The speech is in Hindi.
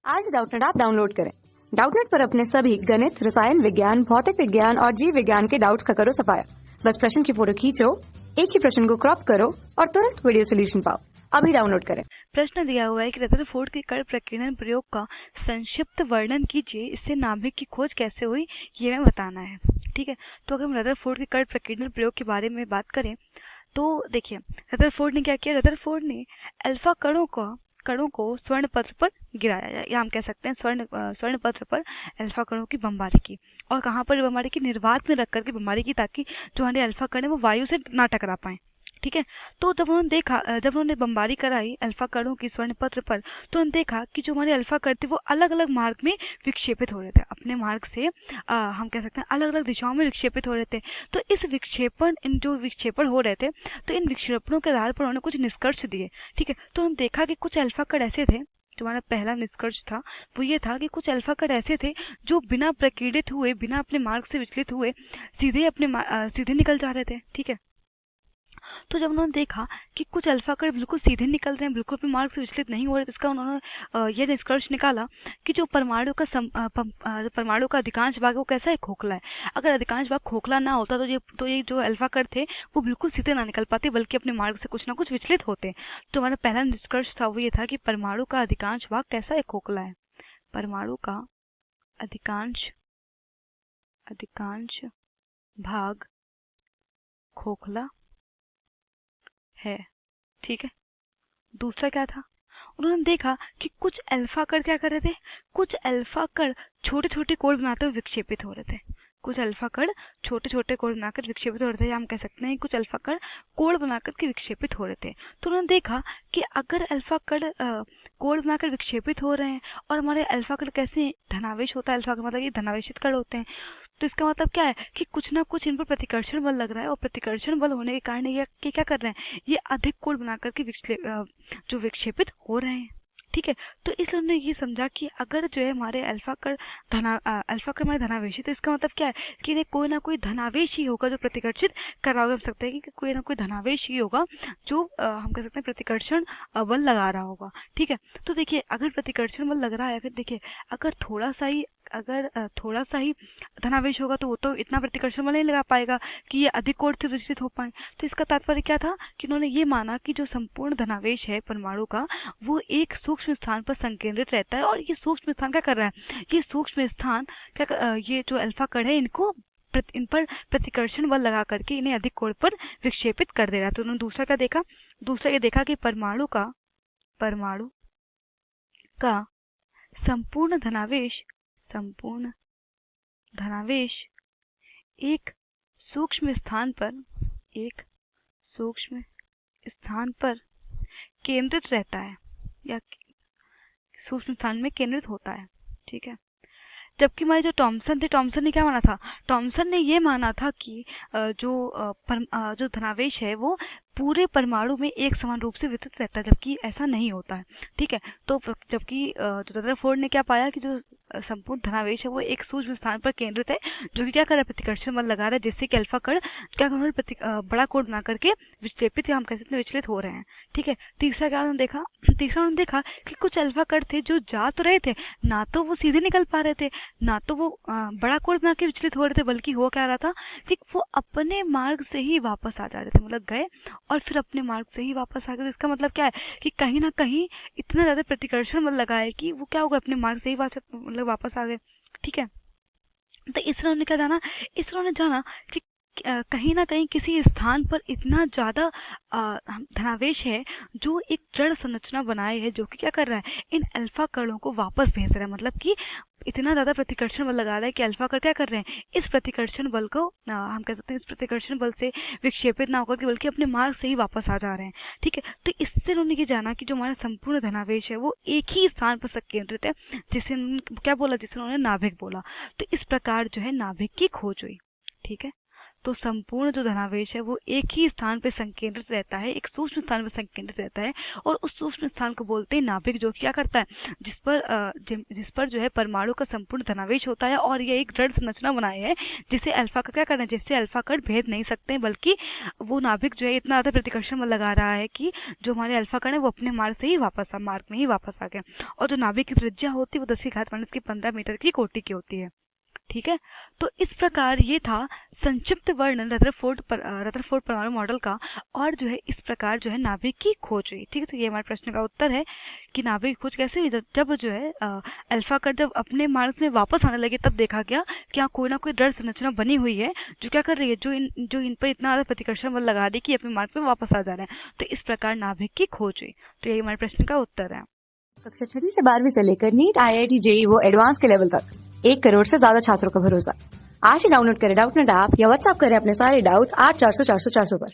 आज डाउटनेट ऐप डाउनलोड करें। डाउटनेट पर अपने सभी गणित, रसायन विज्ञान, भौतिक विज्ञान और जीव विज्ञान के डाउट्स का करो सफाया। बस प्रश्न की फोटो खींचो, एक ही प्रश्न को क्रॉप करो और तुरंत वीडियो सोल्यूशन पाओ। अभी डाउनलोड करें। प्रश्न दिया हुआ है कि रदरफोर्ड के कण प्रकीर्णन प्रयोग का संक्षिप्त वर्णन कीजिए। इससे नाभिक की खोज कैसे हुई ये हमें बताना है। ठीक है, तो अगर हम रदरफोर्ड के कण प्रकीर्णन प्रयोग के बारे में बात करें तो देखिए, रदरफोर्ड ने क्या किया। रदरफोर्ड ने अल्फा कणों को स्वर्ण पत्र पर गिराया, या हम कह सकते हैं स्वर्ण पत्र पर अल्फा कणों की बमबारी की। और कहाँ पर बमबारी की? निर्वात में रख करके बमबारी की, ताकि जो हमारे अल्फा कण है वो वायु से ना टकरा पाए। ठीक है, तो जब उन्होंने बमबारी कराई अल्फा कणों की स्वर्ण पत्र पर, तो उन्होंने देखा कि जो हमारे अल्फा कण थे वो अलग अलग मार्ग में विक्षेपित हो रहे थे। अपने मार्ग से हम कह सकते हैं अलग अलग दिशाओं में विक्षेपित हो रहे थे। तो इन जो विक्षेपण हो रहे थे, तो इन विक्षेपणों के आधार पर उन्होंने कुछ निष्कर्ष दिए। ठीक है, तो हम देखा कि कुछ अल्फा कण ऐसे थे, जो हमारा पहला निष्कर्ष था वो ये था कि कुछ अल्फा कण ऐसे थे जो बिना प्रकीर्णित हुए, बिना अपने मार्ग से विचलित हुए सीधे निकल जा रहे थे। ठीक है, तो जब उन्होंने देखा कि कुछ अल्फा कण बिल्कुल सीधे निकल रहे हैं, बिल्कुल अपने मार्ग से विचलित नहीं हो रहे, तो इसका उन्होंने यह निष्कर्ष निकाला कि जो परमाणु का अधिकांश भाग वो कैसा है? खोखला है। अगर अधिकांश भाग खोखला ना होता तो ये जो अल्फा कण थे वो बिल्कुल सीधे ना निकल पाते, बल्कि अपने मार्ग से कुछ ना कुछ विचलित होते। तो हमारा पहला निष्कर्ष था वो ये था कि परमाणु का अधिकांश भाग कैसा है? खोखला है। परमाणु का अधिकांश भाग खोखला है। ठीक है, दूसरा क्या था? उन्होंने देखा कि कुछ अल्फा कण क्या कर रहे थे? कुछ अल्फा कण छोटे छोटे कोण बनाते हुए विक्षेपित हो रहे थे। कुछ अल्फा कण छोटे छोटे कोण बनाकर विक्षेपित हो रहे थे, या हम कह सकते हैं कुछ अल्फा कण कोण बनाकर के विक्षेपित हो रहे थे। तो उन्होंने देखा कि अगर अल्फा कण कोण बनाकर विक्षेपित हो रहे हैं और हमारे अल्फा कण कैसे धनावेश होता है, अल्फा का मतलब ये धनावेशित कण होते हैं, तो इसका मतलब क्या है कि कुछ ना कुछ इन पर प्रतिकर्षण बल लग रहा है, और प्रतिकर्षण बल होने के कारण ये क्या कर रहे हैं? ये अधिक कोण बनाकर के जो विक्षेपित हो रहे हैं। ठीक है, तो इसलिए हमने ये समझा कि अगर जो है हमारे अल्फा कण हमारे धनावेशी, तो इसका मतलब क्या है कि इन्हें कोई ना कोई धनावेश ही होगा जो प्रतिकर्षित कर रहा होगा। हम सकते हैं कि कोई ना कोई धनावेश ही होगा जो हम कह सकते हैं प्रतिकर्षण बल लगा रहा होगा। ठीक है, तो देखिए अगर प्रतिकर्षण बल लग रहा है, फिर देखिए अगर थोड़ा सा ही धनावेश होगा तो वो तो इतना प्रतिकर्षण बल नहीं लगा पाएगा कि ये अधिक कोण से विचलित हो पाए। तो इसका तात्पर्य क्या था कि उन्होंने ये माना कि जो संपूर्ण धनावेश है परमाणु का, वो एक सूक्ष्म स्थान पर संकेंद्रित रहता है। और ये सूक्ष्म स्थान क्या कर रहा है? ये सूक्ष्म स्थान ये जो अल्फा कण है इन पर प्रतिकर्षण बल लगा करके इन्हें अधिक कोण पर विक्षेपित कर दे रहा है। तो उन्होंने दूसरा क्या देखा? दूसरा ये देखा कि परमाणु का संपूर्ण धनावेश एक सूक्ष्म स्थान पर केंद्रित रहता है, या सूक्ष्म स्थान में केंद्रित होता है। ठीक है, जबकि हमारे जो टॉमसन ने क्या माना था? टॉमसन ने ये माना था कि जो धनावेश है वो पूरे परमाणु में एक समान रूप से वितरित रहता है, जबकि ऐसा नहीं होता है। ठीक है, तो जबकि जो रदरफोर्ड ने क्या पाया कि जो संपूर्ण धनावेश है वो एक सूक्ष्म स्थान पर केंद्रित है, जो कि क्या कर रहा है? प्रतिकर्षण बल लगा रहा है, जिससे कि अल्फा कण क्या कर रहे हैं? बड़ा कोण बना करके विक्षेपित, या हम कह सकते हैं विचलित हो रहे हैं। ठीक है, तीसरा उन्होंने देखा कि कुछ अल्फा कण थे जो जा तो रहे थे, ना तो वो सीधे निकल पा रहे थे, ना तो वो बड़ा कोण बना के विचलित हो रहे थे, बल्कि हो क्या रहा था कि वो अपने मार्ग से ही वापस आ जा रहे थे। मतलब गए और फिर अपने मार्ग से ही वापस आ गए। तो इसका मतलब क्या है कि कहीं ना कहीं इतना ज्यादा प्रतिकर्षण बल लगा है कि वो क्या होगा? अपने मार्ग से ही वापस आ गए। ठीक है, तो इसलिए उन्होंने जाना कि कहीं ना कहीं किसी स्थान पर इतना ज्यादा धनावेश है जो एक जड़ संरचना बनाए है, जो कि क्या कर रहा है? इन अल्फा कणों को वापस भेज रहा है। मतलब कि इतना ज्यादा प्रतिकर्षण बल लगा रहा है कि अल्फा कण क्या कर रहे हैं? इस प्रतिकर्षण बल को हम कह सकते हैं इस प्रतिकर्षण बल से विक्षेपित ना होकर के बल्कि अपने मार्ग से ही वापस आ जा रहे हैं। ठीक है, तो इससे उन्होंने ये जाना कि जो हमारा संपूर्ण धनावेश है वो एक ही स्थान पर केंद्रित है, जिसे क्या बोला? जिसे उन्होंने नाभिक बोला। तो इस प्रकार जो है नाभिक की खोज हुई। ठीक है, तो संपूर्ण जो धनावेश है वो एक ही स्थान पे संकेंद्रित रहता है, एक सूक्ष्म स्थान पे संकेंद्रित रहता है, और उस सूक्ष्म स्थान को बोलते हैं नाभिक, जो क्या करता है, जिस पर जो है परमाणु का संपूर्ण धनावेश होता है, और ये एक दृढ़ संरचना बनाए है जिसे अल्फा का क्या करना है, जिससे अल्फा कण भेद नहीं सकते, बल्कि वो नाभिक जो है इतना ज्यादा प्रतिकर्षण बल लगा रहा है कि जो हमारे अल्फा कण है वो अपने मार्ग में ही वापस आ गए। और जो नाभिक की त्रिज्या होती है वो 10⁻⁻15 मीटर की कोटि की होती है। ठीक है, तो इस प्रकार ये था संक्षिप्त वर्णन रदरफोर्ड परमाणु मॉडल का, और जो है इस प्रकार जो है नाभिक की खोज हुई। ठीक है, तो ये हमारे प्रश्न का उत्तर है कि नाभिक की खोज कैसे हुई, जब जो है अल्फा कण जब अपने मार्ग में वापस आने लगे, तब देखा गया कि यहाँ कोई ना कोई दृढ़ संरचना बनी हुई है जो क्या कर रही है, जो इन पर इतना ज्यादा प्रतिकर्षण बल लगा रही कि अपने मार्ग में वापस आ जा रहे हैं। तो इस प्रकार नाभिक की खोज हुई। तो यही हमारे प्रश्न का उत्तर है। कक्षा 6 से 12वीं से लेकर नीट, IIT, JEE वो एडवांस के लेवल तक 1 करोड़ से ज्यादा छात्रों का भरोसा। आज ही डाउनलोड करें डाउटनेट ऐप या व्हाट्सएप करें अपने सारे डाउट्स 8400 400 400 पर।